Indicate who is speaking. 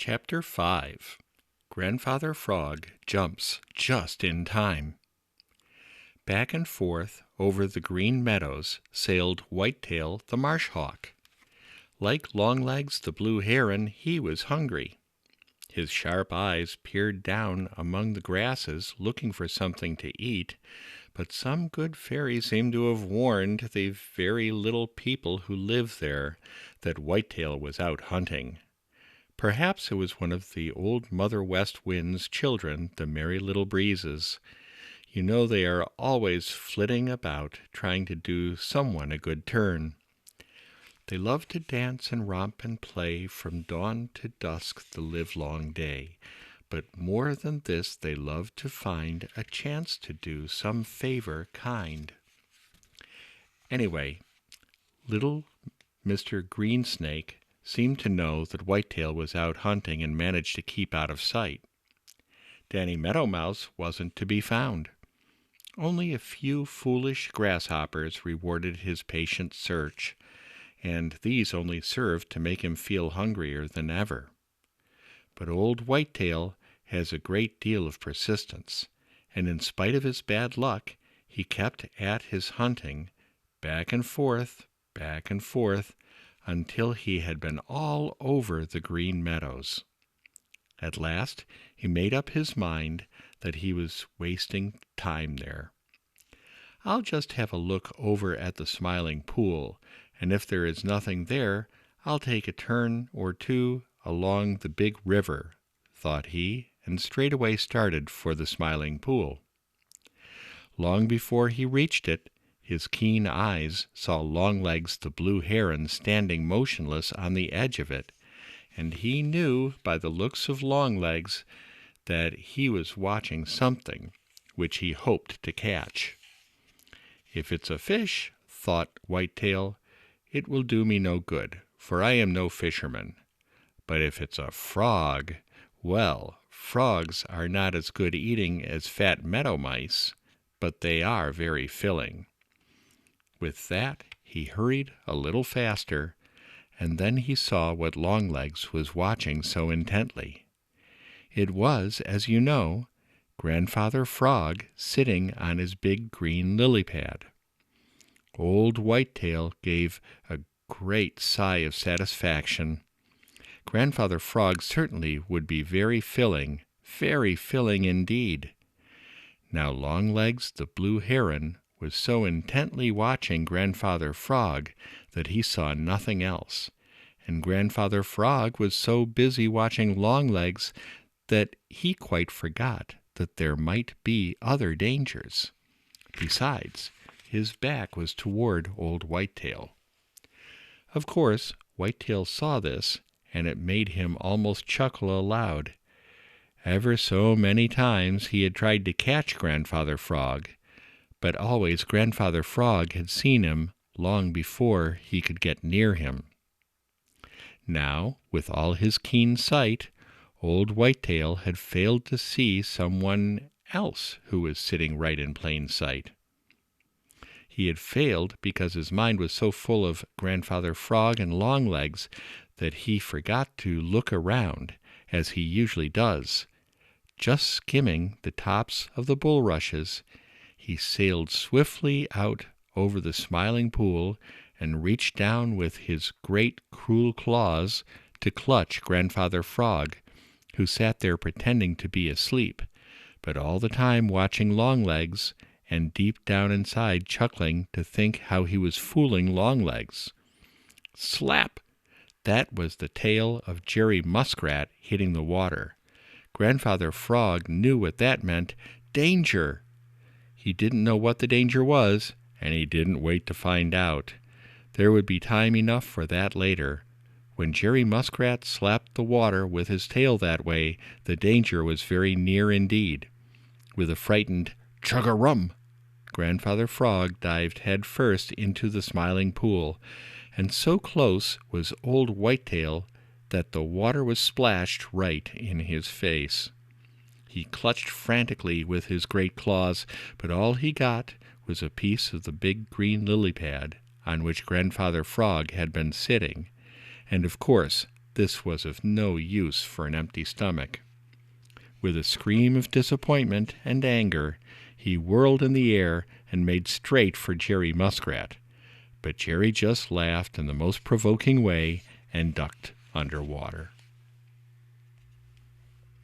Speaker 1: Chapter 5 Grandfather Frog Jumps Just in Time. Back and forth over the green meadows sailed Whitetail the Marsh Hawk. Like Longlegs the Blue Heron, he was hungry. His sharp eyes peered down among the grasses looking for something to eat, but some good fairy seemed to have warned the very little people who lived there that Whitetail was out hunting. Perhaps it was one of the old Mother West Wind's children, the Merry Little Breezes. You know they are always flitting about, trying to do someone a good turn. They love to dance and romp and play from dawn to dusk the livelong day. But more than this, they love to find a chance to do some favor kind. Anyway, little Mr. Greensnake seemed to know that Whitetail was out hunting and managed to keep out of sight. Danny Meadow Mouse wasn't to be found. Only a few foolish grasshoppers rewarded his patient search, and these only served to make him feel hungrier than ever. But old Whitetail has a great deal of persistence, and in spite of his bad luck, he kept at his hunting, back and forth, until he had been all over the Green Meadows. At last he made up his mind that he was wasting time there. "I'll just have a look over at the Smiling Pool, and if there is nothing there, I'll take a turn or two along the big river," thought he, and straightway started for the Smiling Pool. Long before he reached it, his keen eyes saw Longlegs the Blue Heron standing motionless on the edge of it, and he knew by the looks of Longlegs that he was watching something which he hoped to catch. "If it's a fish," thought Whitetail, "it will do me no good, for I am no fisherman. But if it's a frog, well, frogs are not as good eating as fat meadow mice, but they are very filling." With that he hurried a little faster, and then he saw what Longlegs was watching so intently. It was, as you know, Grandfather Frog sitting on his big green lily pad. Old Whitetail gave a great sigh of satisfaction. Grandfather Frog certainly would be very filling indeed. Now Longlegs the Blue Heron was so intently watching Grandfather Frog that he saw nothing else, and Grandfather Frog was so busy watching Longlegs that he quite forgot that there might be other dangers. Besides, his back was toward old Whitetail. Of course, Whitetail saw this, and it made him almost chuckle aloud. Ever so many times he had tried to catch Grandfather Frog, but always Grandfather Frog had seen him long before he could get near him. Now, with all his keen sight, old Whitetail had failed to see someone else who was sitting right in plain sight. He had failed because his mind was so full of Grandfather Frog and Longlegs that he forgot to look around, as he usually does. Just skimming the tops of the bulrushes, he sailed swiftly out over the Smiling Pool and reached down with his great cruel claws to clutch Grandfather Frog, who sat there pretending to be asleep, but all the time watching Longlegs, and deep down inside chuckling to think how he was fooling Longlegs. Slap! That was the tail of Jerry Muskrat hitting the water. Grandfather Frog knew what that meant. Danger! He didn't know what the danger was, and he didn't wait to find out. There would be time enough for that later. When Jerry Muskrat slapped the water with his tail that way, the danger was very near indeed. With a frightened chug-a-rum, Grandfather Frog dived head first into the Smiling Pool, and so close was old Whitetail that the water was splashed right in his face. He clutched frantically with his great claws, but all he got was a piece of the big green lily pad on which Grandfather Frog had been sitting, and of course this was of no use for an empty stomach. With a scream of disappointment and anger, he whirled in the air and made straight for Jerry Muskrat. But Jerry just laughed in the most provoking way and ducked under water.